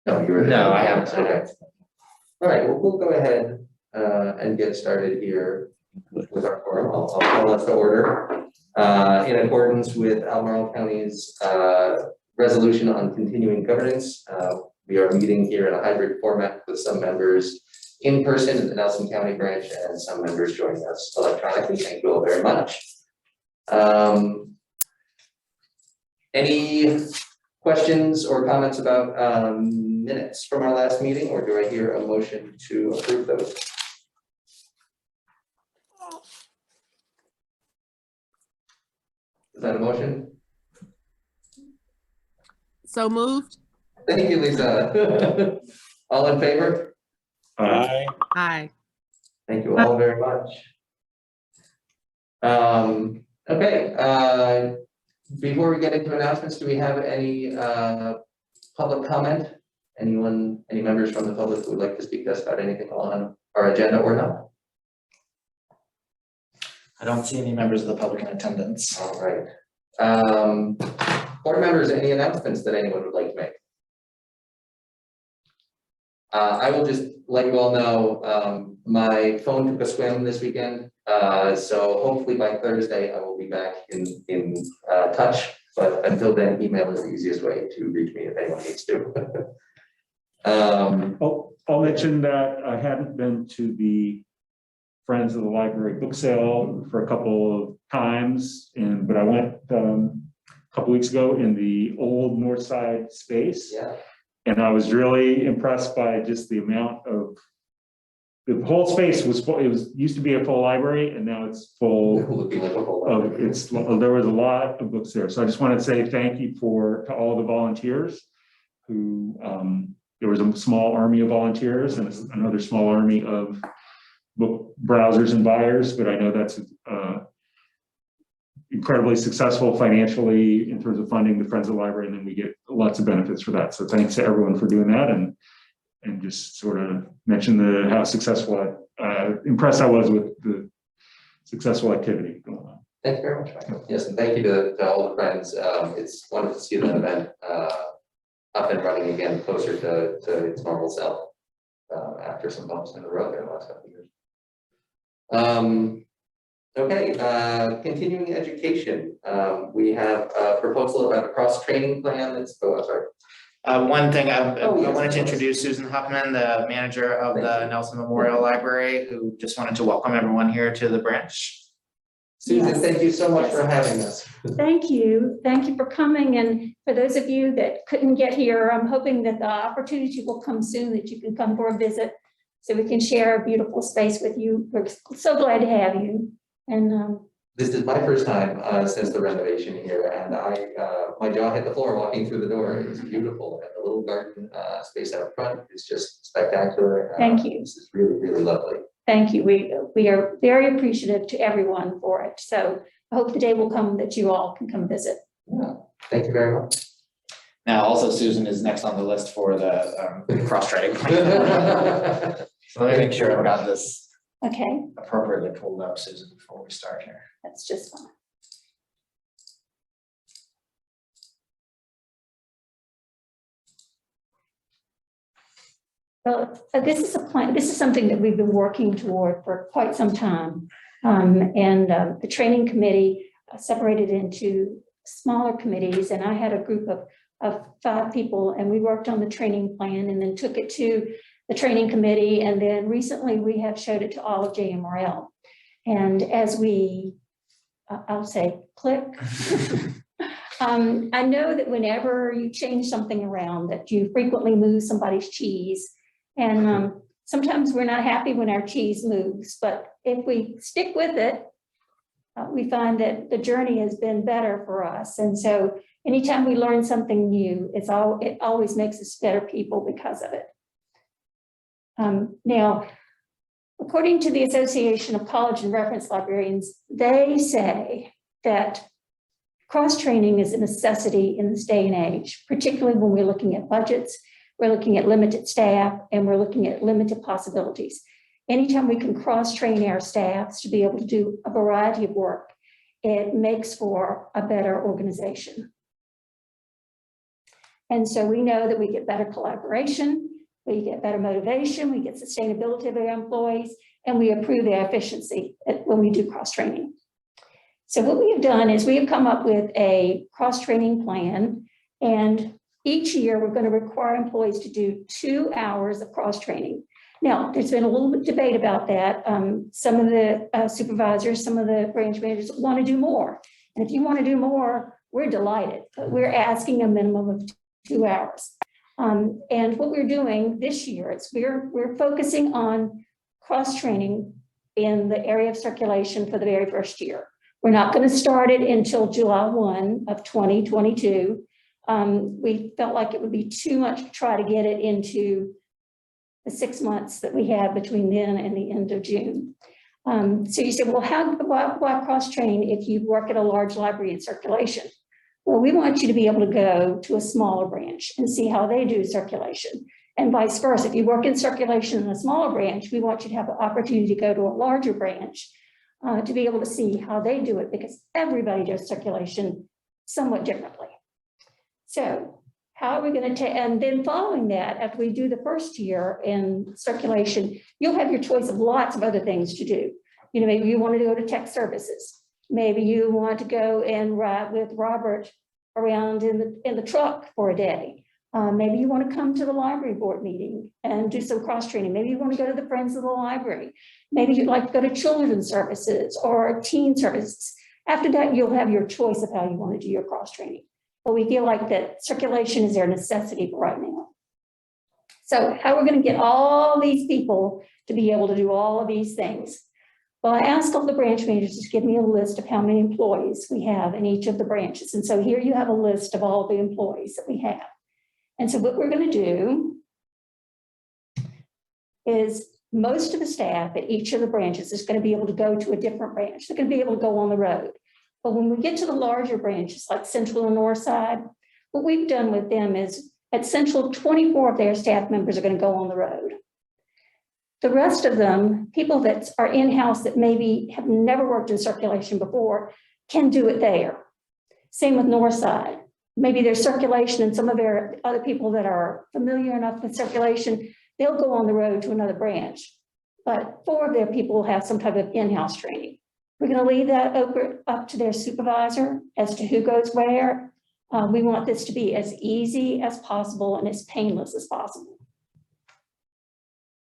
No, you were. No, I haven't. Okay. All right, well, we'll go ahead and get started here with our forum. I'll call us to order. In accordance with Albemarle County's resolution on continuing governance, we are meeting here in a hybrid format with some members in person in the Nelson County branch and some members joining us electronically. Thank you all very much. Any questions or comments about minutes from our last meeting, or do I hear a motion to approve those? Is that a motion? So moved. Thank you, Lisa. All in favor? Aye. Aye. Thank you all very much. Okay, before we get into announcements, do we have any public comment? Any members from the public who would like to speak to us about anything on our agenda or not? I don't see any members of the public in attendance. All right. Board members, any announcements that anyone would like to make? I will just let you all know, my phone took a swim this weekend, so hopefully by Thursday I will be back in touch. But until then, email is the easiest way to reach me if anyone needs to. I'll mention that I hadn't been to the Friends of the Library book sale for a couple of times, but I went a couple weeks ago in the old North Side space. Yeah. And I was really impressed by just the amount of, the whole space was full. It used to be a full library, and now it's full of, there was a lot of books there. So I just want to say thank you to all the volunteers who, there was a small army of volunteers and another small army of book browsers and buyers, but I know that's incredibly successful financially in terms of funding the Friends of the Library, and then we get lots of benefits for that. So thanks to everyone for doing that, and just sort of mention how successful, impressed I was with the successful activity going on. Thank you very much, Michael. Yes, and thank you to all the friends. It's wonderful to see the event up and running again, closer to its normal self after some bumps in the road there the last couple of years. Okay, continuing education. We have a proposal about a cross-training plan that's, I'm sorry. One thing, I Yes, wanted to introduce Susan Huffman, the manager of the Nelson Memorial Library, who just wanted to welcome everyone here to the branch. Susan, Yes. thank you so much for having us. Thank you. Thank you for coming. And for those of you that couldn't get here, I'm hoping that the opportunity will come soon that you can come for a visit so we can share a beautiful space with you. We're so glad to have you. And This is my first time since the renovation here, and my jaw hit the floor walking through the door. It's beautiful, and the little garden space out front is just spectacular. Thank you. This is really, really lovely. thank you. We are very appreciative to everyone for it. So I hope the day will come that you all can come visit. Yeah, thank you very much. Now, also Susan is next on the list for the cross-training. So let me make sure I've got this Okay, appropriately pulled up, Susan, before we start here. that's just fine. Well, this is a plan. This is something that we've been working toward for quite some time. The training committee separated into smaller committees, and I had a group of 5 people, and we worked on the training plan and then took it to the training committee. And then recently we have showed it to all of JMRL. And as we, I'll say, click. I know that whenever you change something around, that you frequently move somebody's cheese. And sometimes we're not happy when our cheese moves, but if we stick with it, we find that the journey has been better for us. And so anytime we learn something new, it always makes us better people because of it. Now, according to the Association of College and Reference Librarians, they say that cross-training is a necessity in this day and age, particularly when we're looking at budgets, we're looking at limited staff, and we're looking at limited possibilities. Anytime we can cross-train our staffs to be able to do a variety of work, it makes for a better organization. And so we know that we get better collaboration, we get better motivation, we get sustainability of our employees, and we improve their efficiency when we do cross-training. So what we have done is we have come up with a cross-training plan, and each year we're going to require employees to do 2 hours of cross-training. Now, there's been a little bit of debate about that. Some of the supervisors, some of the branch managers want to do more. And if you want to do more, we're delighted, but we're asking a minimum of 2 hours. And what we're doing this year is we're focusing on cross-training in the area of circulation for the very first year. We're not going to start it until July 1 of 2022. We felt like it would be too much to try to get it into the 6 months that we have between then and the end of June. So you say, well, why cross-train if you work at a large library in circulation? Well, we want you to be able to go to a smaller branch and see how they do circulation, and vice versa. If you work in circulation in a smaller branch, we want you to have the opportunity to go to a larger branch to be able to see how they do it, because everybody does circulation somewhat differently. So how are we going to and then following that, after we do the first year in circulation, you'll have your choice of lots of other things to do. You know, maybe you want to go to tech services. Maybe you want to go and ride with Robert around in the truck for a day. Maybe you want to come to the library board meeting and do some cross-training. Maybe you want to go to the Friends of the Library. Maybe you'd like to go to children's services or teen services. After that, you'll have your choice of how you want to do your cross-training. But we feel like that circulation is their necessity for right now. So how we're going to get all these people to be able to do all of these things? Well, I asked all the branch managers to give me a list of how many employees we have in each of the branches. And so here you have a list of all the employees that we have. And so what we're going to do is most of the staff at each of the branches is going to be able to go to a different branch. They're going to be able to go on the road. But when we get to the larger branches like Central and Northside, what we've done with them is at Central, 24 of their staff members are going to go on the road. The rest of them, people that are in-house that maybe have never worked in circulation before, can do it there. Same with Northside. Maybe there's circulation and some of their other people that are familiar enough with circulation, they'll go on the road to another branch. But 4 of their people will have some type of in-house training. We're going to leave that up to their supervisor as to who goes where. We want this to be as easy as possible and as painless as possible.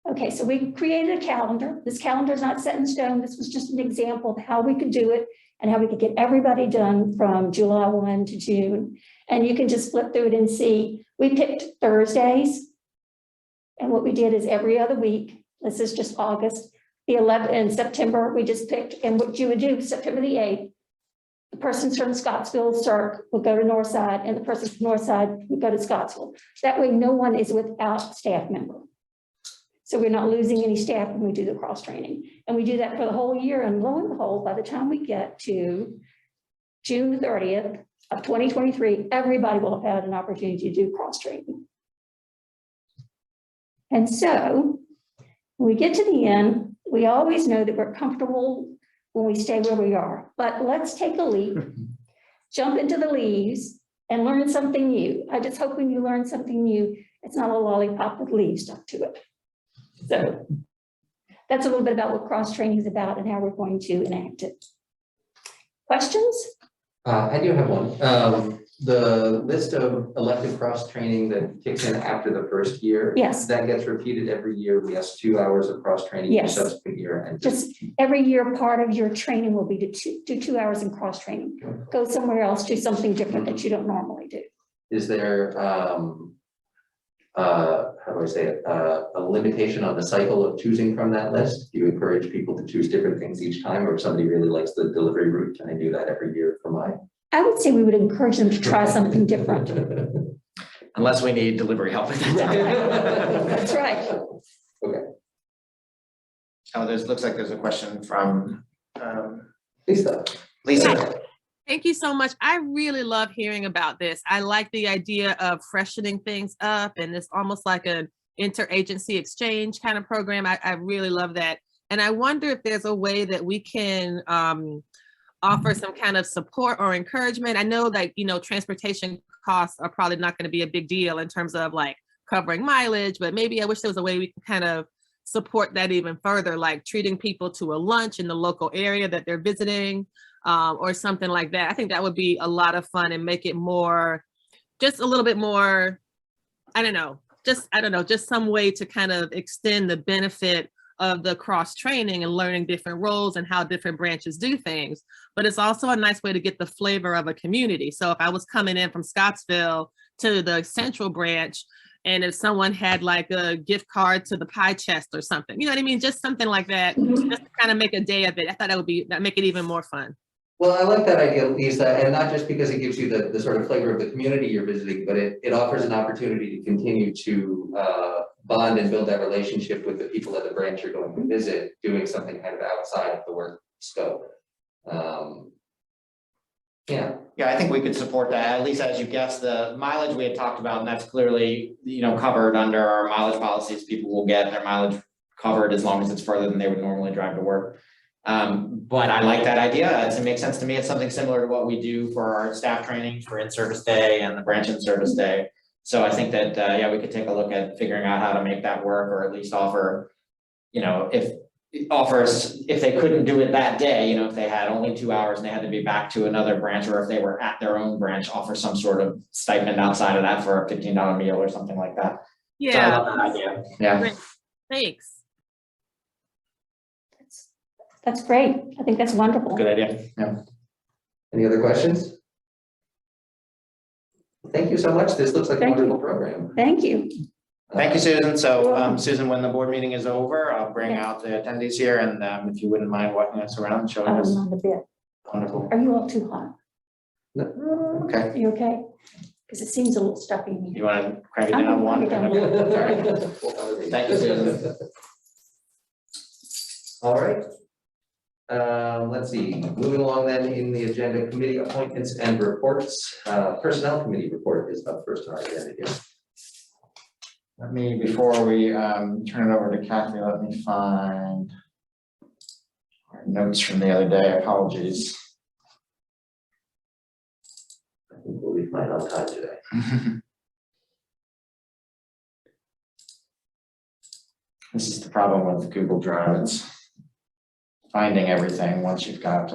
Okay, so we created a calendar. This calendar is not set in stone. This was just an example of how we could do it and how we could get everybody done from July 1 to June. And you can just flip through it and see, we picked Thursdays. And what we did is every other week, this is just August, the 11th in September, we just picked, and what you would do, September the 8th, the persons from Scottsville Circ would go to Northside, and the persons from Northside would go to Scottsville. That way, no one is without staff member. So we're not losing any staff when we do the cross training. And we do that for the whole year. And lo and behold, by the time we get to June 30th of 2023, everybody will have had an opportunity to do cross training. And so when we get to the end, we always know that we're comfortable when we stay where we are. But let's take a leap, jump into the leaves, and learn something new. I just hope when you learn something new, it's not a lollipop with leaves stuck to it. So that's a little bit about what cross-training is about and how we're going to enact it. Questions? I do have one. The list of elective cross-training that kicks in after the first year. Yes. That gets repeated every year. We ask 2 hours of cross-training each Yes. subsequent year. And Just every year, part of your training will be to do 2 hours in cross-training. Go somewhere else, do something different that you don't normally do. is there, how do I say it, a limitation on the cycle of choosing from that list? Do you encourage people to choose different things each time, or if somebody really likes the delivery route, can I do that every year for mine? I would say we would encourage them to try something different. Unless we need delivery help. That's right. Okay. Oh, looks like there's a question from Lisa. Lisa. Thank you so much. I really love hearing about this. I like the idea of freshening things up, and it's almost like an interagency exchange kind of program. I really love that. And I wonder if there's a way that we can offer some kind of support or encouragement. I know that, you know, transportation costs are probably not going to be a big deal in terms of like covering mileage, but maybe I wish there was a way we can kind of support that even further, like treating people to a lunch in the local area that they're visiting, or something like that. I think that would be a lot of fun and make it more, just a little bit more, I don't know, just some way to kind of extend the benefit of the cross training and learning different roles and how different branches do things. But it's also a nice way to get the flavor of a community. So if I was coming in from Scottsville to the central branch, and if someone had like a gift card to the pie chest or something, you know what I mean? Just something like that, just to kind of make a day of it. I thought that'd make it even more fun. Well, I like that idea, Lisa, and not just because it gives you the sort of flavor of the community you're visiting, but it offers an opportunity to continue to bond and build that relationship with the people at the branch you're going to visit, doing something kind of outside of the work scope. Yeah. Yeah, I think we could support that, at least as you guessed, the mileage we had talked about, and that's clearly, you know, covered under our mileage policies. People will get their mileage covered as long as it's further than they would normally drive to work. But I like that idea. It makes sense to me. It's something similar to what we do for our staff training for in-service day and the branch in-service day. So I think that, yeah, we could take a look at figuring out how to make that work, or at least offer, you know, if they couldn't do it that day, you know, if they had only 2 hours and they had to be back to another branch, or if they were at their own branch, offer some sort of stipend outside of that for a $15 meal or something like that. Yeah. So I love that idea. Yeah. Great. Thanks. That's great. I think that's wonderful. Good idea. Yeah. Any other questions? Thank you so much. This looks like a Thank you. wonderful program. Thank you. Thank you, Susan. You're So, welcome. Susan, when the board meeting is over, I'll bring Yes. out the attendees here, and if you wouldn't mind walking us around and showing us. On the bit. Wonderful. Are you all too hot? Okay. Are you okay? Because it seems a little stuffy in You here. want to crank it I'm down gonna one? crank it down Okay. Thank you, Susan. All right. Let's see, moving along then in the agenda, committee appointments and reports. Personnel committee report is up first on our agenda here. Let me, before we turn it over to Kathy, let me find our notes from the other day. Apologies. I think we'll be fine on time today. This is the problem with Google Drive. It's finding everything once you've got.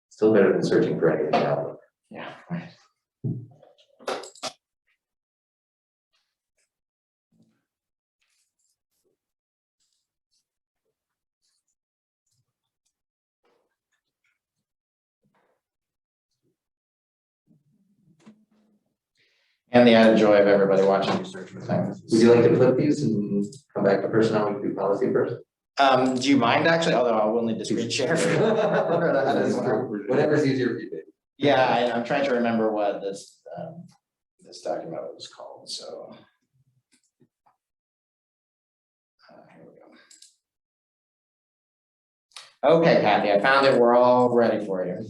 Still better than searching for anything else. Yeah. Right. And the added joy of everybody watching you search for things. Would you like to flip these and come back to personnel? We can do policy first. Do you mind actually? Although I will need to screen share. That is true. Whatever's easier for you, Dave. Yeah, I'm trying to remember what this document was called, so. Here we go. Okay, Kathy, I found it. We're all ready for you.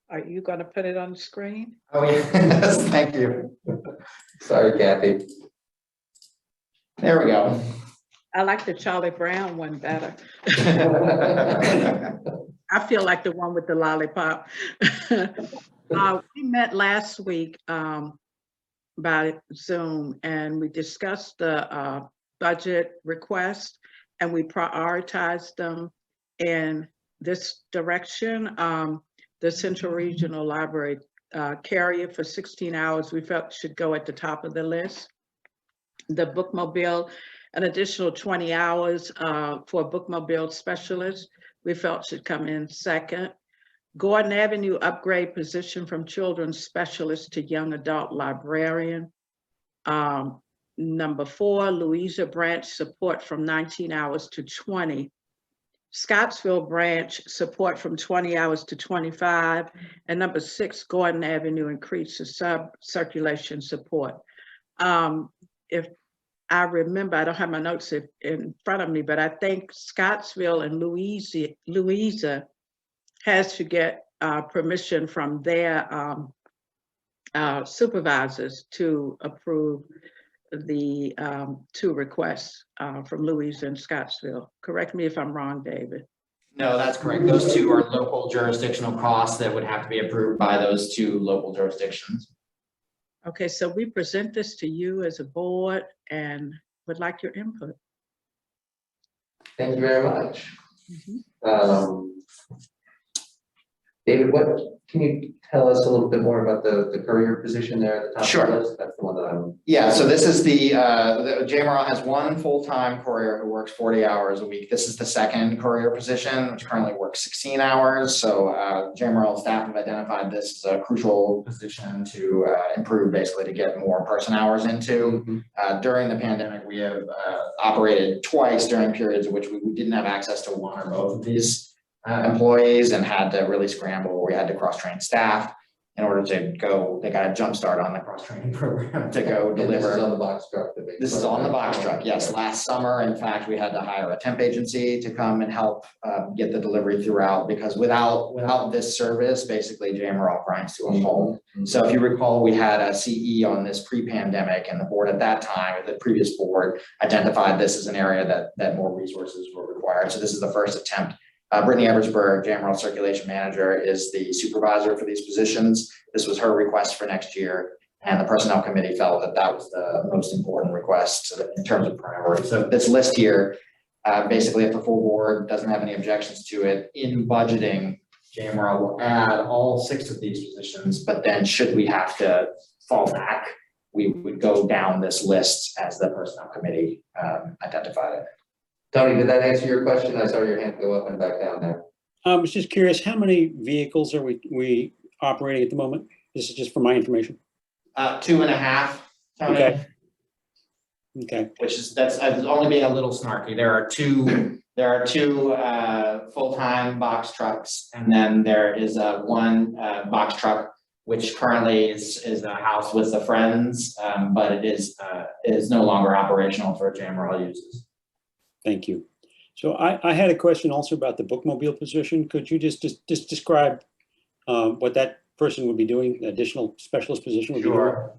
Are you gonna put it on the screen? Oh, yes, thank you. Sorry, Kathy. There we go. I like the Charlie Brown one better. I feel like the one with the lollipop. We met last week by Zoom, and we discussed the budget request, and we prioritized them in this direction. The Central Regional Library carrier for 16 hours, we felt should go at the top of the list. The bookmobile, an additional 20 hours for a bookmobile specialist, we felt should come in second. Gordon Avenue upgrade position from children's specialist to young adult librarian. Number 4, Louisa branch support from 19 hours to 20. Scottsville branch support from 20 hours to 25. And number 6, Gordon Avenue increase the sub-circulation support. If I remember, I don't have my notes in front of me, but I think Scottsville and Louisa has to get permission from their supervisors to approve the two requests from Louise and Scottsville. Correct me if I'm wrong, David. No, that's correct. Those two are local jurisdictional costs that would have to be approved by those two local jurisdictions. Okay, so we present this to you as a board and would like your input. Thank you very much. Mhm. David, what can you tell us a little bit more about the courier position there at the top Sure. of the list? That's the one that I'm. Yeah, so this is the JMRL has one full-time courier who works 40 hours a week. This is the second courier position, which currently works 16 hours. So JMRL staff have identified this as a crucial position to improve, basically to get more person hours into. During the pandemic, we have operated twice during periods in which we didn't have access to one or both of these employees and had to really scramble. We had to cross-train staff in order to go, they got a jump start on the cross-training program to go And this is deliver. on the box truck. This is on the box truck, yes. Last summer, in fact, we had to hire a temp agency to come and help get the delivery throughout, because without this service, basically JMRL grinds to a halt. So if you recall, we had a CE on this pre-pandemic, and the board at that time, the previous board, identified this as an area that more resources were required. So this is the first attempt. Brittany Eversberg, JMRL Circulation Manager, is the supervisor for these positions. This was her request for next year, and the Personnel Committee felt that that was the most important request in terms of priority. So this list here, basically, if the full board doesn't have any objections to it, in budgeting, JMRL will add all 6 of these positions, but then should we have to fall back, we would go down this list as the Personnel Committee identified it. Tony, did that answer your question? I saw your hand go up and back down there. I was just curious, how many vehicles are we operating at the moment? This is just for my information. 2.5, Tony. Okay. Okay, Which is, that's only being a little snarky. There are two full-time box trucks, and then there is one box truck, which currently is a house with the Friends, but it is no longer operational for JMRL uses. thank you. So I had a question also about the bookmobile position. Could you just describe what that person would be doing, the additional specialist position would be doing? Sure.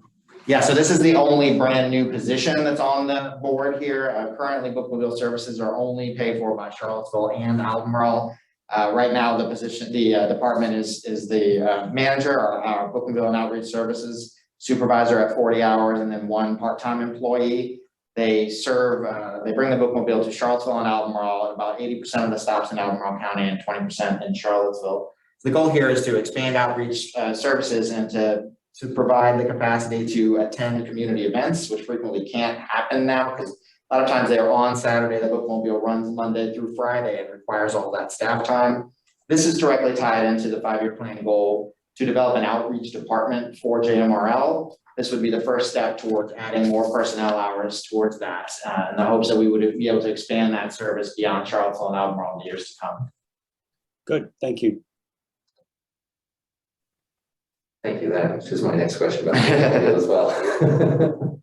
Yeah, so this is the only brand new position that's on the board here. Currently, bookmobile services are only paid for by Charlottesville and Albemarle. Right now, the position, the department is the manager, our bookmobile and outreach services supervisor at 40 hours, and then one part-time employee. They serve, they bring the bookmobile to Charlottesville and Albemarle at about 80% of the stops in Albemarle County and 20% in Charlottesville. So the goal here is to expand outreach services and to provide the capacity to attend community events, which frequently can't happen now because a lot of times they are on Saturday. The bookmobile runs Monday through Friday and requires all that staff time. This is directly tied into the 5-year plan goal to develop an outreach department for JMRL. This would be the first step towards adding more personnel hours towards that, in the hopes that we would be able to expand that service beyond Charlottesville and Albemarle in the years to come. Good, thank you. Thank you. That was just my next question about that as well.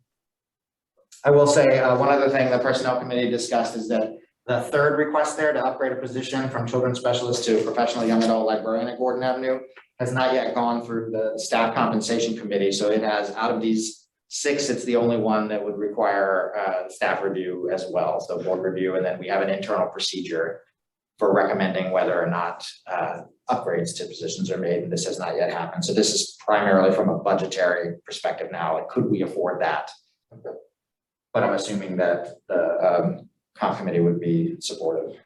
I will say one other thing the Personnel Committee discussed is that the third request there to upgrade a position from children's specialist to professional young adult librarian at Gordon Avenue has not yet gone through the staff compensation committee. So it has, out of these 6, it's the only one that would require staff review as well. So board review, and then we have an internal procedure for recommending whether or not upgrades to positions are made, and this has not yet happened. So this is primarily from a budgetary perspective now, like could we afford that? Okay. But I'm assuming that the comp committee would be supportive.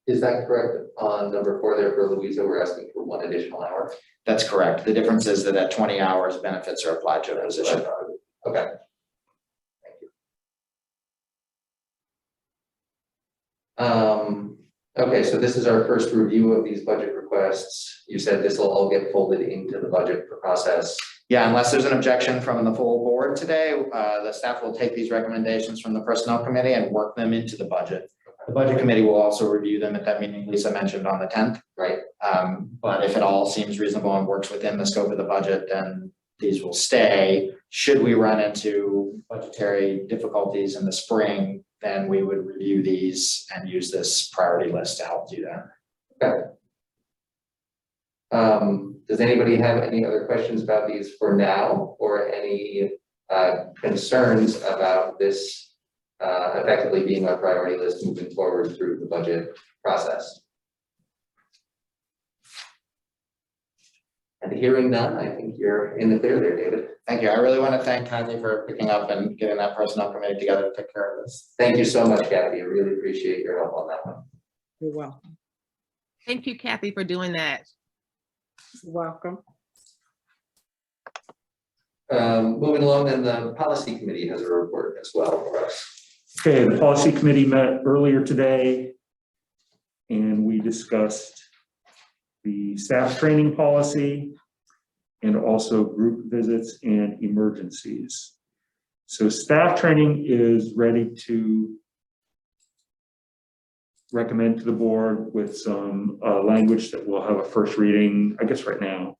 Is that correct on number 4 there for Louisa? We're asking for 1 additional hour. That's correct. The difference is that at 20 hours, benefits are applied to a position. Okay. Thank you. Okay, so this is our first review of these budget requests. You said this will all get folded into the budget process. Yeah, unless there's an objection from the full board today, the staff will take these recommendations from the Personnel Committee and work them into the budget. The Budget Committee will also review them at that meeting Lisa mentioned on the 10th. Right. But if it all seems reasonable and works within the scope of the budget, then these will stay. Should we run into budgetary difficulties in the spring, then we would review these and use this priority list to help do that. Okay. Does anybody have any other questions about these for now, or any concerns about this effectively being our priority list moving forward through the budget process? And hearing none, I think you're in the clear there, David. Thank you. I really want to thank Kathy for picking up and getting that personnel committee together to take care of this. Thank you so much, Kathy. I really appreciate your help on that one. You're welcome. Thank you, Kathy, for doing that. You're welcome. Moving along, then the policy committee has a report as well for us. Okay, the policy committee met earlier today and we discussed the staff training policy and also group visits and emergencies. So staff training is ready to recommend to the board with some language that will have a first reading, I guess right now.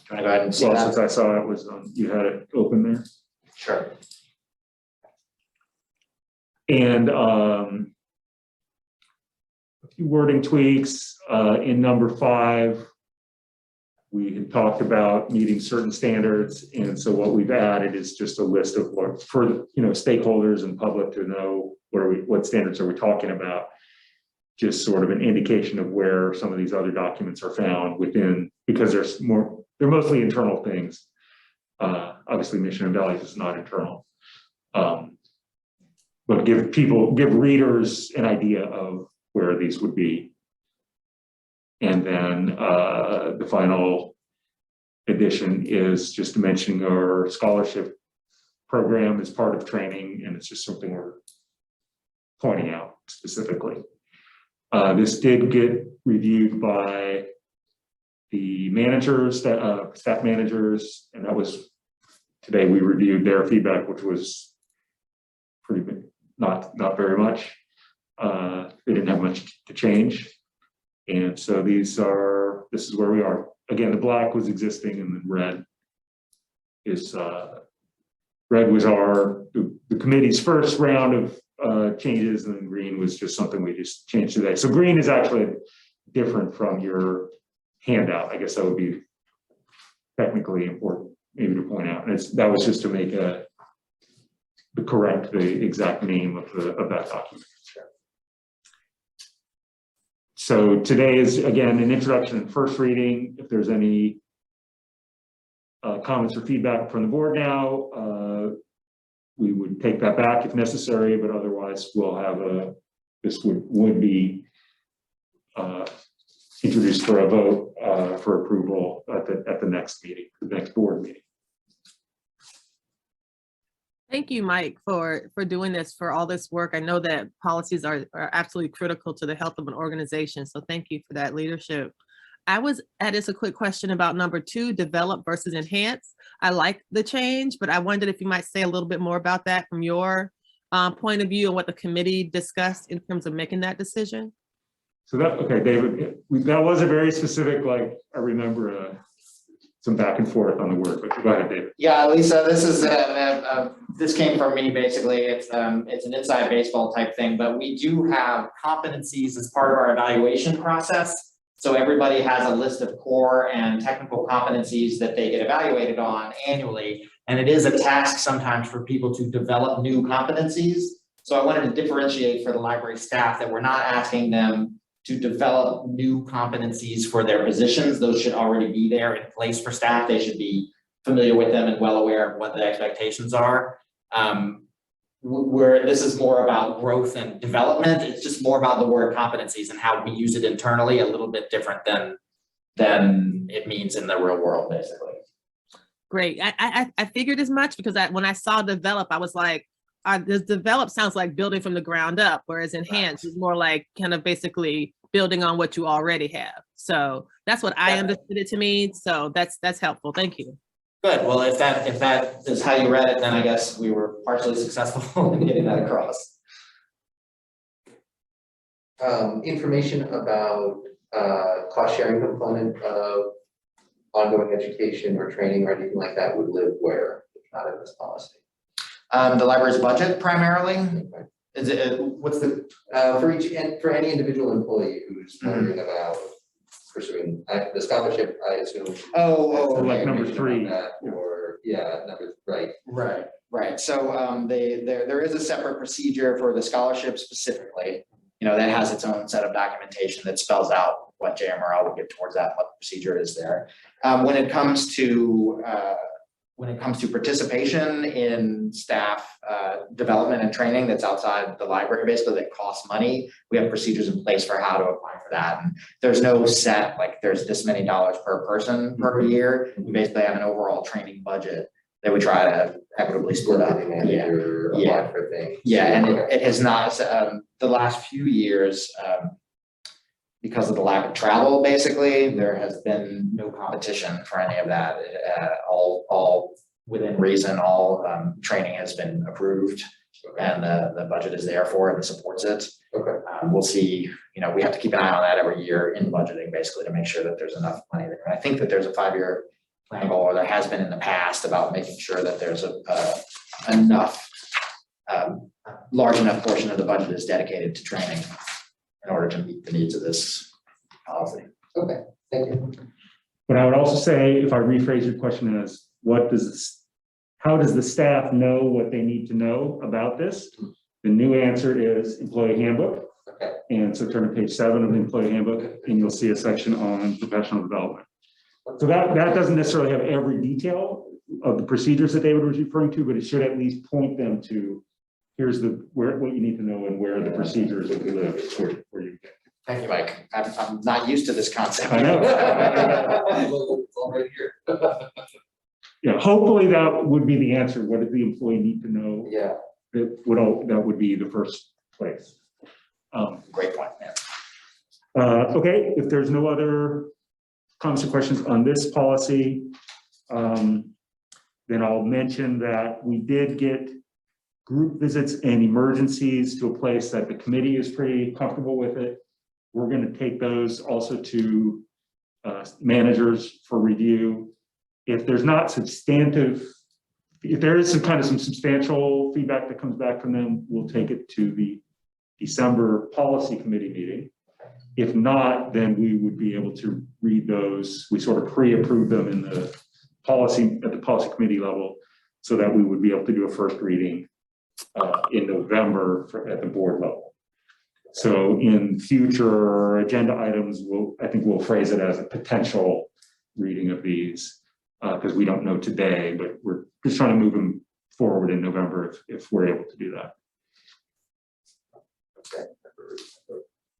Can I go ahead and see Well, that? since I saw it was, you had it open there. Sure. And a few wording tweaks in number 5. We had talked about meeting certain standards, and so what we've added is just a list of what for stakeholders and public to know what standards are we talking about. Just sort of an indication of where some of these other documents are found within, because they're mostly internal things. Obviously, mission and values is not internal. But give readers an idea of where these would be. And then the final addition is just mentioning our scholarship program as part of training, and it's just something we're pointing out specifically. This did get reviewed by the managers, staff managers, and that was today. We reviewed their feedback, which was pretty big, not very much. They didn't have much to change, and so this is where we are. Again, the black was existing, and then red is red was the committee's first round of changes, and then green was just something we just changed today. So green is actually different from your handout. I guess that would be technically important maybe to point out. And that was just to make the exact name of that document. So today is again an introduction and first reading. If there's any comments or feedback from the board now, we would take that back if necessary, but otherwise we'll have this would be introduced for a vote for approval at the next meeting, the next board meeting. Thank you, Mike, for doing this, for all this work. I know that policies are absolutely critical to the health of an organization. So thank you for that leadership. I was just a quick question about number 2, develop versus enhance. I like the change, but I wondered if you might say a little bit more about that from your point of view and what the committee discussed in terms of making that decision. So okay, David, that was a very specific, like I remember some back and forth on the word, but go ahead, David. Yeah, Lisa, this is this came from me basically. It's an inside baseball type thing, but we do have competencies as part of our evaluation process. So everybody has a list of core and technical competencies that they get evaluated on annually. And it is a task sometimes for people to develop new competencies. So I wanted to differentiate for the library staff that we're not asking them to develop new competencies for their positions. Those should already be there in place for staff. They should be familiar with them and well aware of what the expectations are. Where this is more about growth and development, it's just more about the word competencies and how we use it internally, a little bit different than it means in the real world, basically. Great. I figured as much because when I saw develop, I was like, this develop sounds like building from the ground up, whereas enhance is more like kind of basically building on what you already have. So that's what I understood it to mean. So that's helpful. Thank you. Good. Well, if that is how you read it, then I guess we were partially successful in getting that across. Information about cost sharing component of ongoing education or training or anything like that would live where, if not in this policy? The library's budget primarily. Is it what's the for any individual employee who's wondering about pursuing the scholarship, I assume. Oh, like number 3. Or numbers, right. Right. So there is a separate procedure for the scholarship specifically. That has its own set of documentation that spells out what JMRL will get towards that, what the procedure is there. When it comes to participation in staff development and training that's outside the library, basically that costs money, we have procedures in place for how to apply for that. And there's no set, like there's this many dollars per person per year. We basically have an overall training budget that we try to equitably split up. Yeah. For things. Yeah, and it has not, the last few years, because of the lack of travel, basically, there has been no competition for any of that. All within reason, all training has been approved and the budget is there for it and supports it. Okay. We'll see, we have to keep an eye on that every year in budgeting, basically, to make sure that there's enough money there. And I think that there's a 5-year plan goal, or there has been in the past, about making sure that there's large enough portion of the budget is dedicated to training in order to meet the needs of this policy. Okay, thank you. But I would also say, if I rephrase your question as, how does the staff know what they need to know about this? The new answer is employee handbook. Okay. And so turn to page 7 of the employee handbook, and you'll see a section on professional development. So that doesn't necessarily have every detail of the procedures that David was referring to, but it should at least point them to, here's what you need to know and where the procedures that we live for you. Thank you, Mike. I'm not used to this concept. I know. It's all right here. Yeah, hopefully that would be the answer. What does the employee need to know? Yeah. That would be the first place. Great point, man. Okay, if there's no other comments or questions on this policy, then I'll mention that we did get group visits and emergencies to a place that the committee is pretty comfortable with it. We're going to take those also to managers for review. If there's not substantive, if there is some substantial feedback that comes back from them, we'll take it to the December policy committee meeting. If not, then we would be able to read those. We sort of pre-approve them in the policy at the policy committee level, so that we would be able to do a first reading in November at the board level. So in future agenda items, I think we'll phrase it as a potential reading of these, because we don't know today, but we're just trying to move them forward in November if we're able to do that. Okay.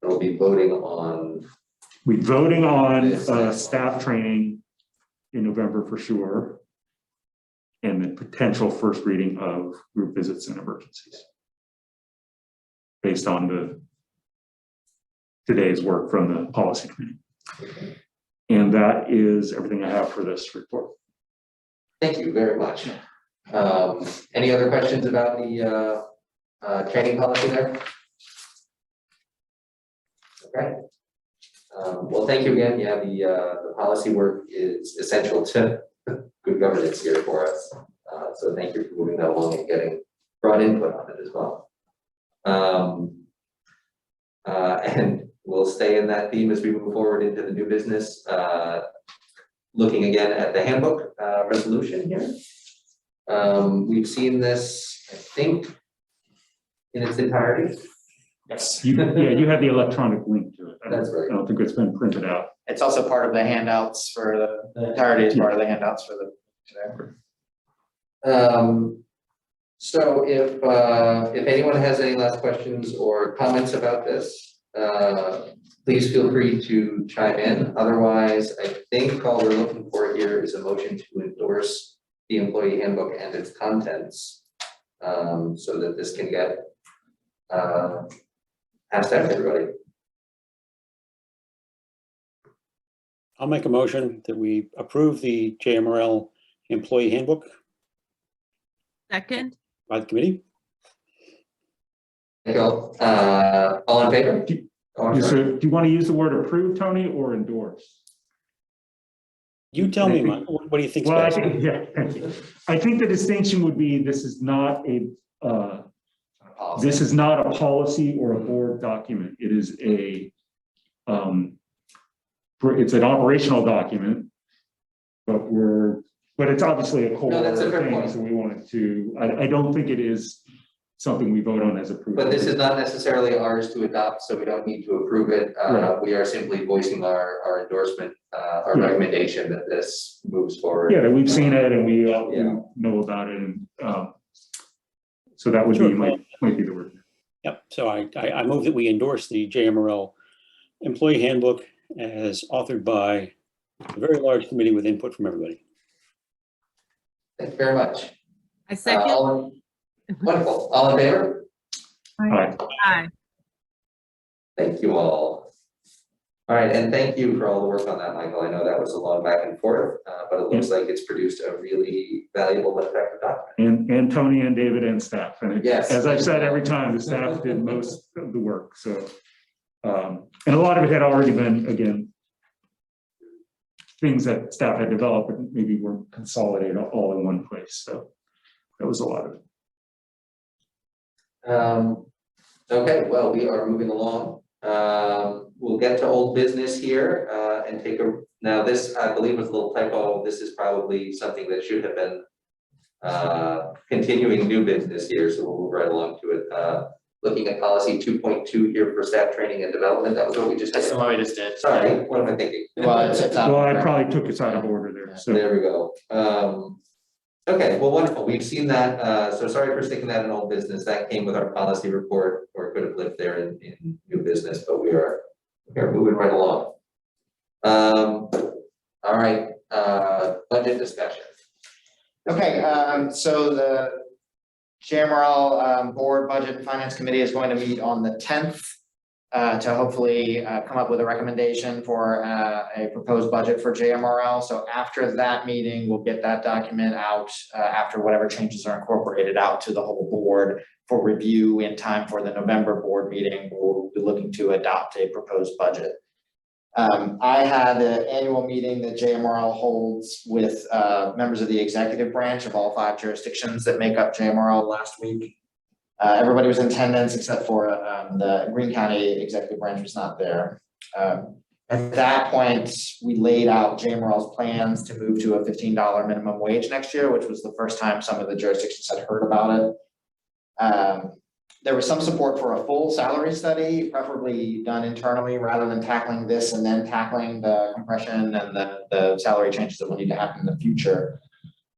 We'll be voting on. We're voting on staff training in November for sure, and the potential first reading of group visits and emergencies based on today's work from the policy committee. Okay. And that is everything I have for this report. Thank you very much. Any other questions about the training policy there? Okay. Well, thank you again. Yeah, the policy work is essential to good governance here for us. So thank you for moving that along and getting broad input on it as well. And we'll stay in that theme as we move forward into the new business. Looking again at the handbook resolution here. We've seen this, I think, in its entirety. Yes. You have the electronic link to it. That's right. I don't think it's been printed out. It's also part of the handouts for the entirety is part of the handouts for the. So if anyone has any last questions or comments about this, please feel free to chime in. Otherwise, I think all we're looking for here is a motion to endorse the employee handbook and its contents, so that this can get passed out to everybody. I'll make a motion that we approve the JMRL employee handbook Second, by the committee. Thank you all. All in favor? Do you want to use the word approve, Tony, or endorse? You tell me, Mike, what do you think's Well, best? thank you. I think the distinction would be this is not a policy or a board document. It is it's an operational document, but But it's obviously a core No, that's a fair thing, point. so we wanted to, I don't think it is something we vote on as approved. But this is not necessarily ours to adopt, so we don't need to approve it. Right. We are simply voicing our endorsement, our Yeah. recommendation that this moves forward. Yeah, that we've seen it and we Yeah. know about it, and so that would Sure. be, might be the word. Yep, so I move that we endorse the JMRL Employee Handbook as authored by a very large committee with input from everybody. Thank you very much. I second. Wonderful. All in favor? All right, Aye. Thank you all. All right, and thank you for all the work on that, Michael. I know that was a long back and forth, but it looks like it's produced a really valuable and effective document. and Tony and David and staff, and Yes. as I've said every time, the staff did most of the work, so. And a lot of it had already been, again, things that staff had developed, and maybe were consolidated all in one place, so that was a lot of it. Okay, well, we are moving along. We'll get to old business here, and take now this, I believe was a little typo. This is probably something that should have been continuing new business here, so we'll move right along to it. Looking at policy 2.2 here for staff training and development. That was what we just did. That's what we just did. Sorry, what am I thinking? Well, it's Well, I probably took us out of order there, so. There we go. Okay, well, wonderful. We've seen that. So sorry for sticking that in old business. That came with our policy report, or could have lived there in new business, but we are moving right along. All right, budget discussion. Okay, so the JMRL Board Budget and Finance Committee is going to meet on the 10th to hopefully come up with a recommendation for a proposed budget for JMRL. So after that meeting, we'll get that document out after whatever changes are incorporated out to the whole board for review in time for the November board meeting. We'll be looking to adopt a proposed budget. I had an annual meeting that JMRL holds with members of the executive branch of all 5 jurisdictions that make up JMRL last week. Everybody was in attendance except for the Greene County executive branch was not there. At that point, we laid out JMRL's plans to move to a $15 minimum wage next year, which was the first time some of the jurisdictions had heard about it. There was some support for a full salary study, preferably done internally rather than tackling this and then tackling the compression and the salary changes that will need to happen in the future.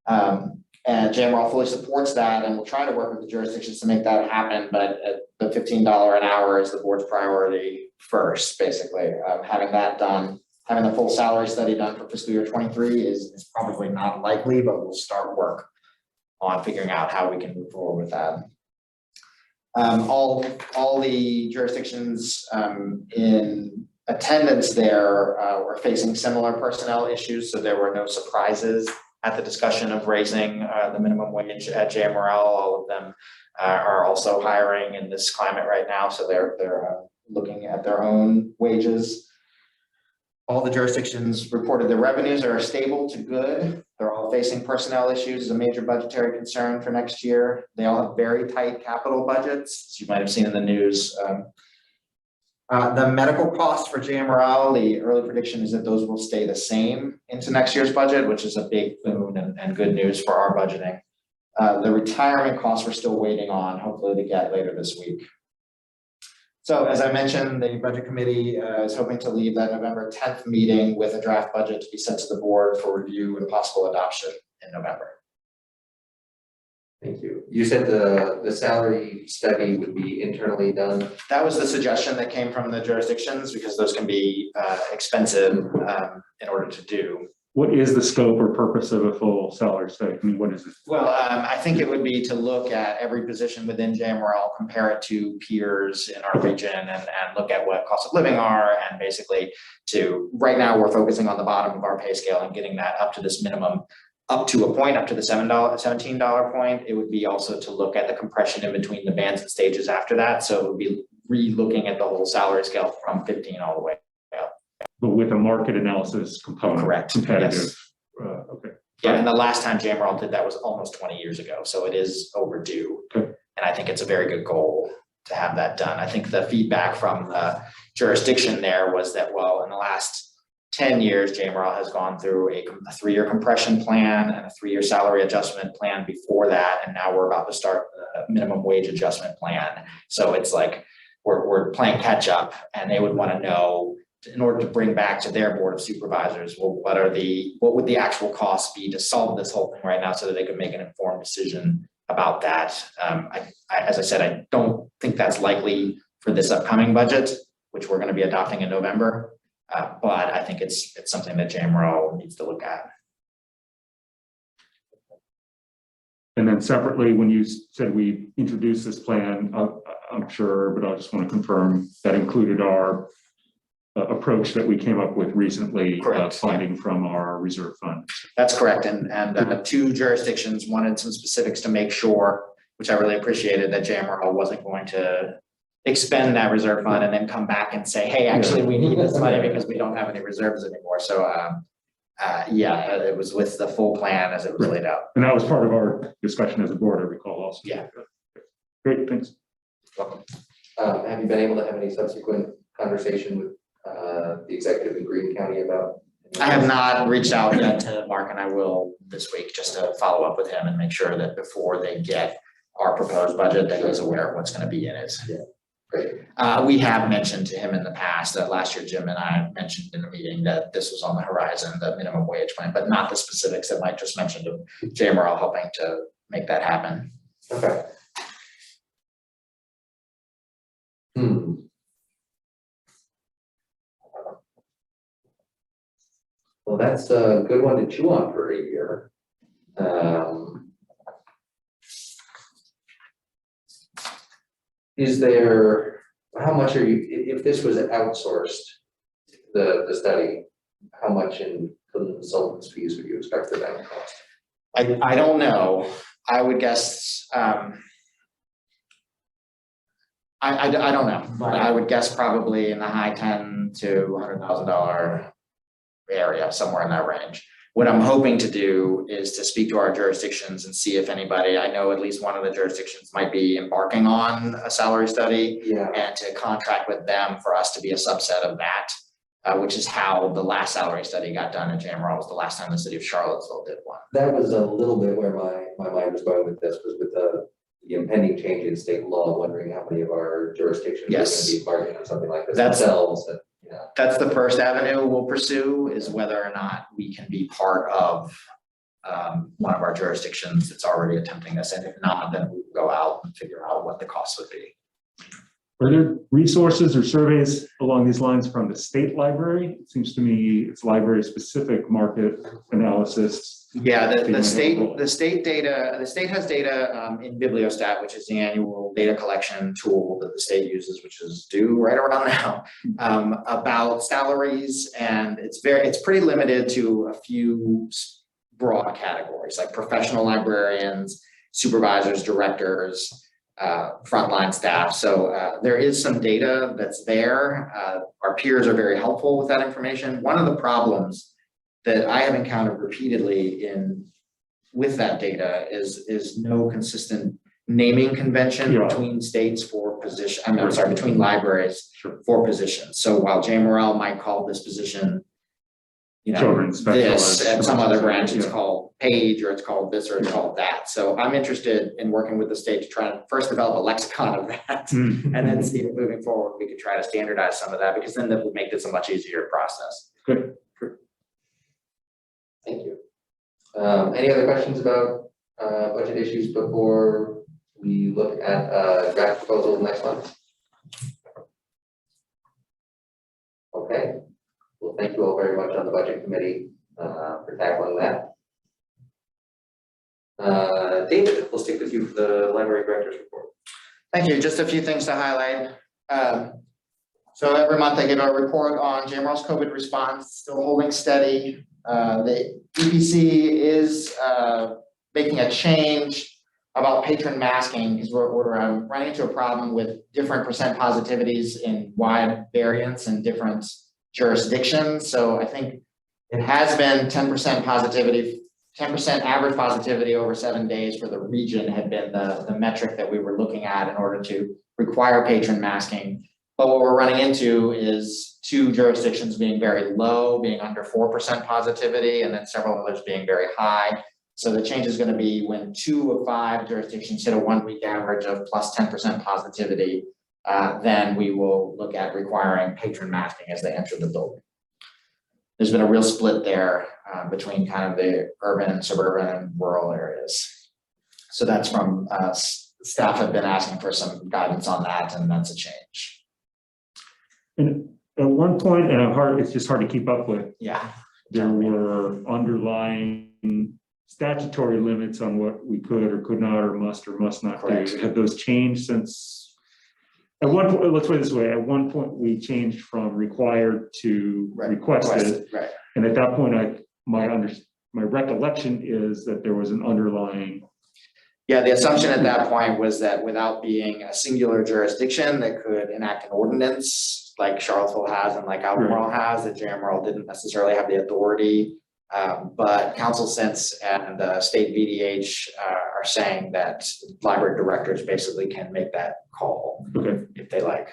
And JMRL fully supports that, and we'll try to work with the jurisdictions to make that happen, but the $15 an hour is the board's priority first, basically. Having that done, having the full salary study done for fiscal year 23 is probably not likely, but we'll start work on figuring out how we can move forward with that. All the jurisdictions in attendance there were facing similar personnel issues, so there were no surprises at the discussion of raising the minimum wage at JMRL. All of them are also hiring in this climate right now, so they're looking at their own wages. All the jurisdictions reported their revenues are stable to good. They're all facing personnel issues as a major budgetary concern for next year. They all have very tight capital budgets, as you might have seen in the news. The medical costs for JMRL, the early prediction is that those will stay the same into next year's budget, which is a big boon and good news for our budgeting. The retirement costs we're still waiting on, hopefully to get later this week. So as I mentioned, the budget committee is hoping to leave that November 10th meeting with a draft budget to be sent to the board for review and possible adoption in November. Thank you. You said the salary study would be internally done. That was the suggestion that came from the jurisdictions because those can be expensive in order to do. What is the scope or purpose of a full salary study? I mean, what is it? Well, I think it would be to look at every position within JMRL, compare it to peers in our region and look at what cost of living are and basically right now we're focusing on the bottom of our pay scale and getting that up to this minimum, up to a point, up to the $17 point. It would be also to look at the compression in between the bands and stages after that. So it would be re-looking at the whole salary scale from 15 all the way up. But with a market analysis component. Correct. Competitive. Yes. Okay. Yeah, and the last time JMRL did that was almost 20 years ago, so it is overdue. Okay. And I think it's a very good goal to have that done. I think the feedback from the jurisdiction there was that, well, in the last 10 years, JMRL has gone through a 3-year compression plan and a 3-year salary adjustment plan before that, and now we're about to start a minimum wage adjustment plan. So it's like we're playing catch up, and they would want to know, in order to bring back to their board of supervisors, well, what would the actual costs be to solve this whole thing right now, so that they could make an informed decision about that. As I said, I don't think that's likely for this upcoming budget, which we're going to be adopting in November. But I think it's something that JMRL needs to look at. And then separately, when you said we introduced this plan, I'm sure, but I just want to confirm that included our approach that we came up with recently, Correct. Funding from our reserve fund. That's correct. And 2 jurisdictions wanted some specifics to make sure, which I really appreciated, that JMRL wasn't going to expend that reserve fund and then come back and say, hey, actually, we need this money because we don't have any reserves anymore. So yeah, it was with the full plan as it was laid out. And that was part of our discussion as a board, I recall also. Yeah. Great, thanks. Welcome. Have you been able to have any subsequent conversation with the executive in Greene County about? I have not reached out yet to Mark, and I will this week, just to follow up with him and make sure that before they get our proposed budget, that he's aware of what's going to be in it. Yeah. Great. We have mentioned to him in the past that last year, Jim and I mentioned in a meeting that this was on the horizon, the minimum wage plan, but not the specifics that Mike just mentioned of JMRL helping to make that happen. Okay. Well, that's a good one to chew on for a year. Is there, how much are you, if this was outsourced, the study, how much in consultants fees would you expect for that to cost? I don't know. I would guess, I don't know, but I would guess probably in the high $10,000 to $100,000 area, somewhere in that range. What I'm hoping to do is to speak to our jurisdictions and see if anybody, I know at least one of the jurisdictions might be embarking on a salary study, Yeah. and to contract with them for us to be a subset of that, which is how the last salary study got done at JMRL. Was the last time the city of Charlottesville did one. That was a little bit where my mind was going with this, was with the impending change in state law, wondering how many of our jurisdictions are going Yes. to be embarking on something like this That's- themselves. And, yeah. That's the first avenue we'll pursue, is whether or not we can be part of one of our jurisdictions that's already attempting this. And if not, then we'll go out and figure out what the cost would be. Are there resources or surveys along these lines from the state library? It seems to me it's library specific market analysis. Yeah, the state has data in Bibliostat, which is the annual data collection tool that the state uses, which is due right around now, about salaries, and it's pretty limited to a few broad categories like professional librarians, supervisors, directors, frontline staff. So there is some data that's there. Our peers are very helpful with that information. One of the problems that I have encountered repeatedly with that data is no consistent naming convention Yeah. between states for position. I'm sorry, between libraries Sure. for positions. So while JMRL might call this position, you know, Children's this, specialized at some other branch, it's yeah. called page, or it's called this, or it's called that. So I'm interested in working with the state to try to first develop a lexicon of that, Mm. and then see if moving forward, we could try to standardize some of that, because then that would make this a much easier process. Good. Thank you. Any other questions about budget issues before we look at draft proposal next month? Okay. Well, thank you all very much on the budget committee for tackling that. David, we'll stick with you for the library director's report. Thank you. Just a few things to highlight. So every month I give a report on JMRL's COVID response, still holding steady. The EPC is making a change about patron masking, because we're running into a problem with different percent positivities in wide variance in different jurisdictions. So I think it has been 10% positivity, 10% average positivity over 7 days for the region had been the metric that we were looking at in order to require patron masking. But what we're running into is 2 jurisdictions being very low, being under 4% positivity, and then several others being very high. So the change is going to be when 2 of 5 jurisdictions hit a 1-week average of plus 10% positivity, then we will look at requiring patron masking as they enter the building. There's been a real split there between kind of the urban, suburban, and rural areas. So that's from staff have been asking for some guidance on that, and that's a change. And at one point, and it's just hard to keep up with, Yeah. there were underlying statutory limits on what we could or could not or must not Correct. do. Have those changed since? At one point, let's put it this way, at one point we changed from required to requested. Right. And at that point, my recollection is that there was an underlying. Yeah, the assumption at that point was that without being a singular jurisdiction that could enact an ordinance like Charlottesville has and like Albemarle has, that JMRL didn't necessarily have the authority. But Council Sense and State VDH are saying that library directors basically can make that call if they like.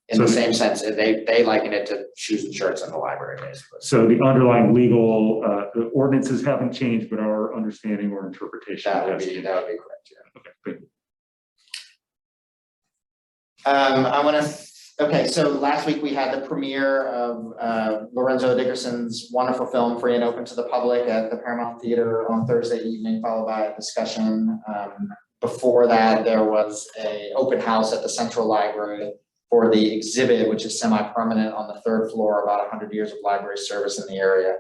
In the same sense, they liken it to shoes and shirts in the library, basically. So the underlying legal the ordinances haven't changed, but our understanding or interpretation. That would be correct, yeah. Okay, good. Okay, so last week we had the premiere of Lorenzo Dickerson's wonderful film, Free and Open to the Public, at the Paramount Theater on Thursday evening, followed by a discussion. Before that, there was an open house at the Central Library for the exhibit, which is semi-permanent on the 3rd floor, about 100 years of library service in the area.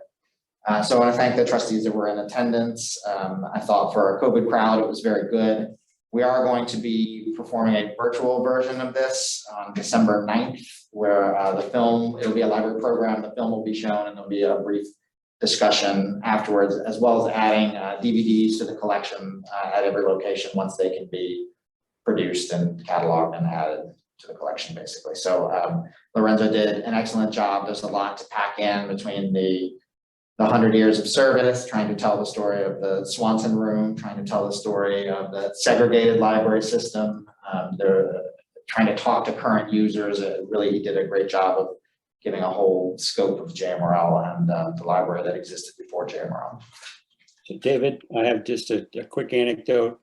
So I want to thank the trustees that were in attendance. I thought for a COVID crowd, it was very good. We are going to be performing a virtual version of this on December 9th, where it'll be a library program, the film will be shown, and there'll be a brief discussion afterwards, as well as adding DVDs to the collection at every location once they can be produced and cataloged and added to the collection, basically. So Lorenzo did an excellent job. There's a lot to pack in between the 100 years of service, trying to tell the story of the Swanson Room, trying to tell the story of the segregated library system. They're trying to talk to current users. Really, he did a great job of giving a whole scope of JMRL and the library that existed before JMRL. So David, I have just a quick anecdote.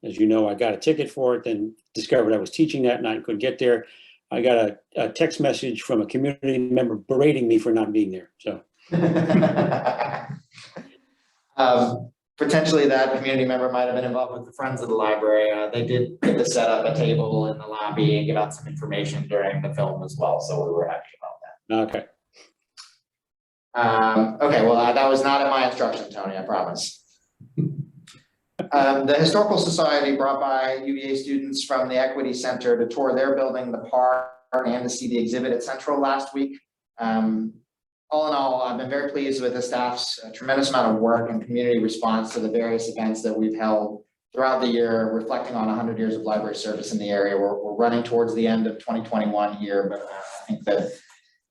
As you know, I got a ticket for it, then discovered I was teaching that night, couldn't get there. I got a text message from a community member berating me for not being there, so. Potentially that community member might have been involved with the Friends of the Library. They did get to set up a table in the lobby and give out some information during the film as well, so we were happy about that. Okay. Okay, well, that was not in my instruction, Tony, I promise. The Historical Society brought by UVA students from the Equity Center to tour their building, the park, and to see the exhibit at Central last week. All in all, I've been very pleased with the staff's tremendous amount of work and community response to the various events that we've held throughout the year, reflecting on 100 years of library service in the area. We're running towards the end of 2021 here, but I think that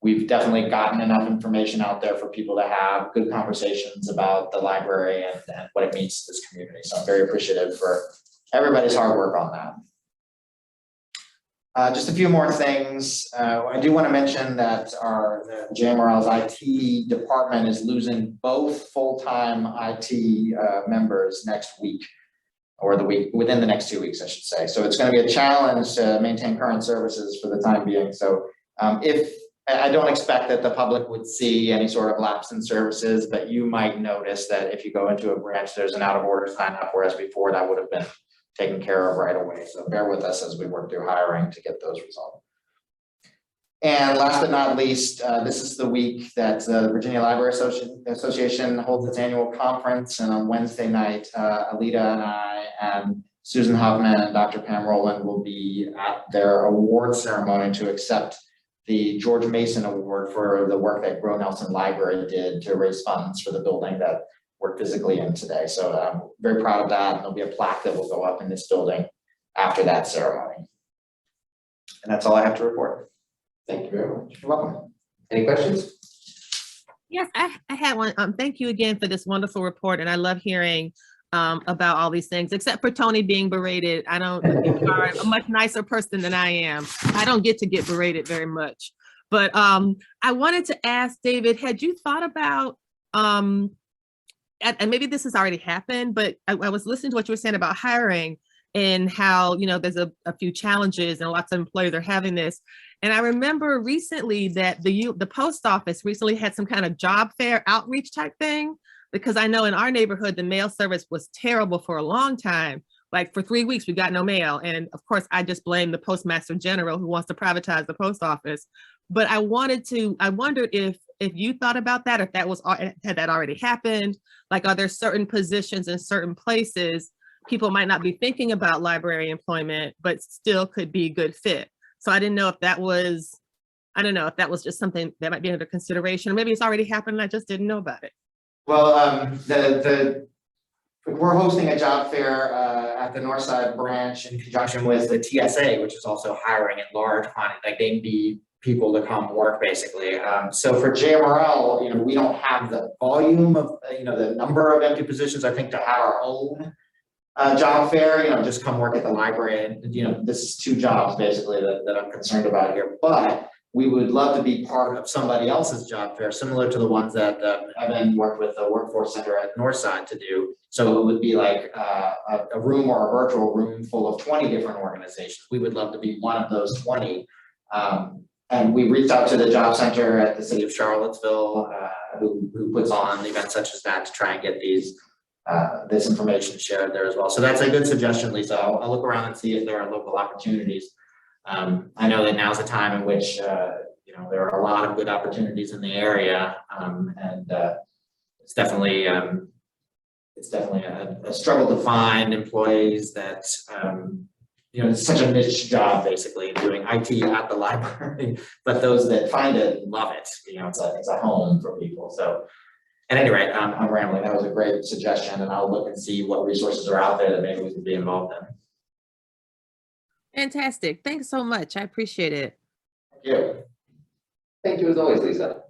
we've definitely gotten enough information out there for people to have good conversations about the library and what it means to this community. So I'm very appreciative for everybody's hard work on that. Just a few more things. I do want to mention that the JMRL's IT department is losing both full-time IT members next week, or within the next 2 weeks, I should say. So it's going to be a challenge to maintain current services for the time being. So I don't expect that the public would see any sort of lapse in services, but you might notice that if you go into a branch, there's an out of order sign up, whereas before that would have been taken care of right away. So bear with us as we work through hiring to get those resolved. And last but not least, this is the week that the Virginia Library Association holds its annual conference. And on Wednesday night, Alita and I and Susan Huffman and Dr. Pam Rowland will be at their award ceremony to accept the George Mason Award for the work that Grow Nelson Library did to raise funds for the building that we're physically in today. So I'm very proud of that. And there'll be a plaque that will go up in this building after that ceremony. And that's all I have to report. Thank you very much. You're welcome. Any questions? Yes, I had one. Thank you again for this wonderful report. And I love hearing about all these things, except for Tony being berated. I don't, you are a much nicer person than I am. I don't get to get berated very much. But I wanted to ask David, had you thought about, and maybe this has already happened, but I was listening to what you were saying about hiring and how, you know, there's a few challenges and lots of employers are having this. And I remember recently that the post office recently had some kind of job fair outreach type thing, because I know in our neighborhood, the mail service was terrible for a long time. Like for 3 weeks, we got no mail. And of course, I just blame the Postmaster General who wants to privatize the post office. But I wondered if you thought about that, if that was, had that already happened? Like, are there certain positions in certain places people might not be thinking about library employment, but still could be a good fit? So I didn't know if that was, I don't know if that was just something that might be under consideration, or maybe it's already happened and I just didn't know about it. Well, we're hosting a job fair at the Northside branch in conjunction with the TSA, which is also hiring in large quantity. Like, they need people to come work basically. So for JMRL, you know, we don't have the volume of, you know, the number of empty positions, I think, to have our own job fair, you know, just come work at the library. And, you know, this is 2 jobs basically that I'm concerned about here. But we would love to be part of somebody else's job fair, similar to the ones that Evan worked with the Workforce Center at Northside to do. So it would be like a room or a virtual room full of 20 different organizations. We would love to be one of those 20. And we reached out to the job center at the city of Charlottesville, who puts on events such as that to try and get these this information shared there as well. So that's a good suggestion, Lisa. I'll look around and see if there are local opportunities. I know that now's a time in which you know, there are a lot of good opportunities in the area, and it's definitely a struggle to find employees that you know, it's such a niche job basically, doing IT at the library, but those that find it love it. You know, it's a home for people. So at any rate, I'm rambling. That was a great suggestion, and I'll look and see what resources are out there that maybe we can be involved in. Fantastic. Thanks so much. I appreciate it. Thank you. Thank you as always, Lisa.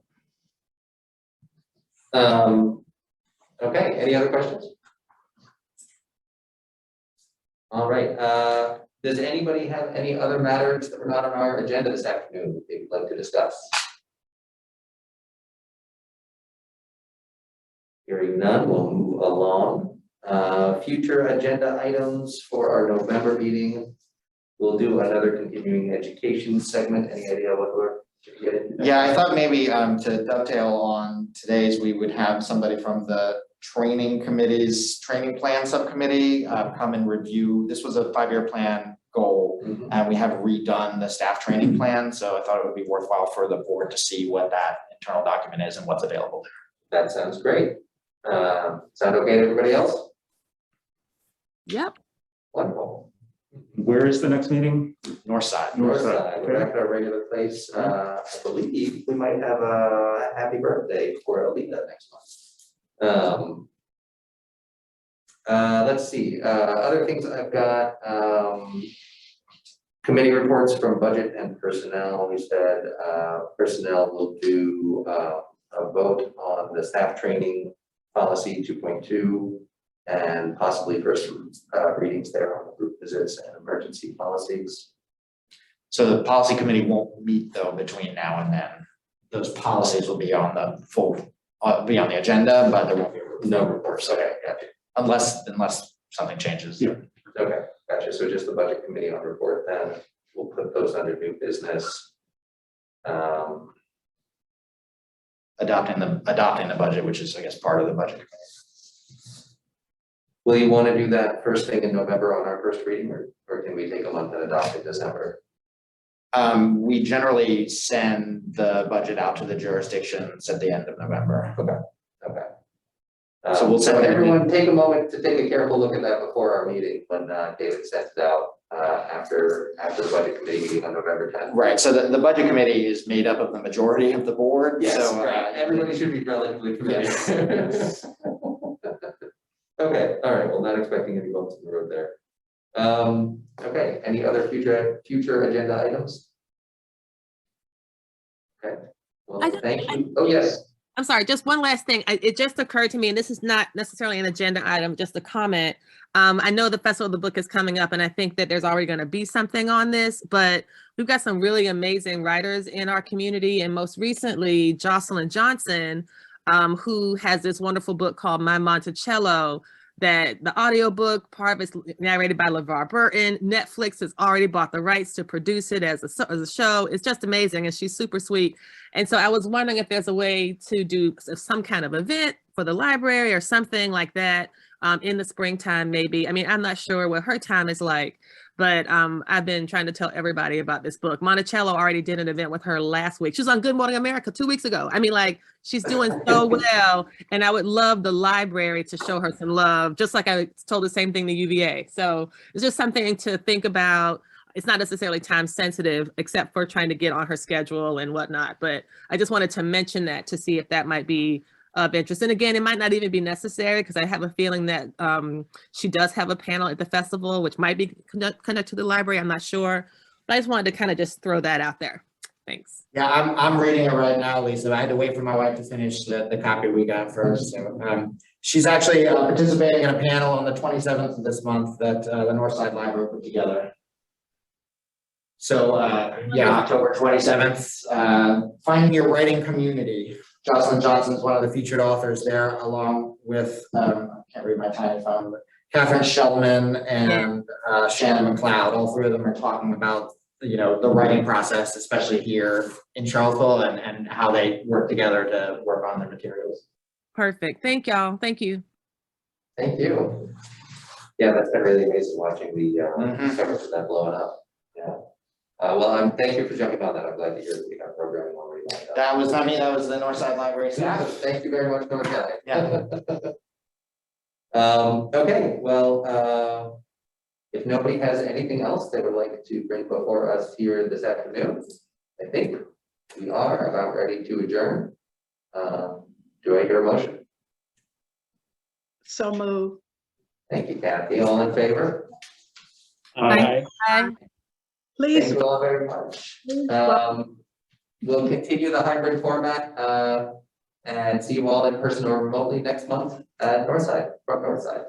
Okay, any other questions? All right, does anybody have any other matters that were not on our agenda this afternoon that they'd like to discuss? Hearing none, we'll move along. Future agenda items for our November meeting. We'll do another continuing education segment. Any idea what we're getting? Yeah, I thought maybe to dovetail on today's, we would have somebody from the training committee's training plan subcommittee come and review. This was a 5-year plan goal, and we have redone the staff training plan. So I thought it would be worthwhile for the board to see what that internal document is and what's available there. That sounds great. Sound okay to everybody else? Yep. Wonderful. Where is the next meeting? Northside. Northside, we're back at our regular place. I believe we might have a happy birthday for Alita next month. Let's see, other things I've got, committee reports from budget and personnel. We said personnel will do a vote on the staff training policy 2.2 and possibly first readings there on the group visits and emergency policies. So the policy committee won't meet though between now and then. Those policies will be on the full, be on the agenda, but there won't be no reports. Okay, gotcha. Unless something changes. Yeah. Okay, gotcha. So just the budget committee on report then. We'll put those under new business. Adopting the budget, which is, I guess, part of the budget. Will you want to do that first thing in November on our first reading, or can we take a month and adopt in December? We generally send the budget out to the jurisdictions at the end of November. Okay. So we'll send everyone take a moment to take a careful look at that before our meeting when David sends it out after the budget committee meeting on November 10th. Right. So the budget committee is made up of the majority of the board. Yes, so, right. Everybody should be relatively familiar. Yes. Okay. All right. Well, not expecting any bumps in the road there. Okay. Any other future agenda items? Okay. Well, thank you. Oh, yes. I'm sorry, just one last thing. It just occurred to me, and this is not necessarily an agenda item, just a comment. I know the Festival of the Book is coming up, and I think that there's already going to be something on this, but we've got some really amazing writers in our community, and most recently, Jocelyn Johnson, who has this wonderful book called My Monticello, that the audiobook, part of it's narrated by LeVar Burton. Netflix has already bought the rights to produce it as a show. It's just amazing, and she's super sweet. And so I was wondering if there's a way to do some kind of event for the library or something like that in the springtime, maybe. I mean, I'm not sure what her time is like, but I've been trying to tell everybody about this book. Monticello already did an event with her last week. She was on Good Morning America 2 weeks ago. I mean, like, she's doing so well, and I would love the library to show her some love, just like I told the same thing to UVA. So it's just something to think about. It's not necessarily time sensitive, except for trying to get on her schedule and whatnot. But I just wanted to mention that to see if that might be of interest. And again, it might not even be necessary because I have a feeling that she does have a panel at the festival, which might be connected to the library. I'm not sure. But I just wanted to kind of just throw that out there. Thanks. Yeah, I'm reading it right now, Lisa. I had to wait for my wife to finish the copy we got first. So she's actually participating in a panel on the 27th of this month that the Northside Library put together. So yeah, October 27th, Finding Your Writing Community. Jocelyn Johnson is one of the featured authors there, along with, I can't read my tiny phone, but Catherine Shellman and Shannon McLeod. All three of them are talking about, you know, the writing process, especially here in Charlottesville, and how they work together to work on their materials. Perfect. Thank y'all. Thank you. Thank you. Yeah, that's been really amazing watching the coverage of that blowing up. Yeah. Well, thank you for jumping on that. I'm glad to hear that we got programming already lined up. That was not me, that was the Northside Library staff. Thank you very much, North County. Yeah. Okay, well, if nobody has anything else they would like to bring before us here this afternoon, I think we are about ready to adjourn. Do I hear a motion? So move. Thank you, Kathy. All in favor? Aye. Bye. Please. Thank you all very much. We'll continue the hybrid format and see you all in person or remotely next month at Northside, from Northside.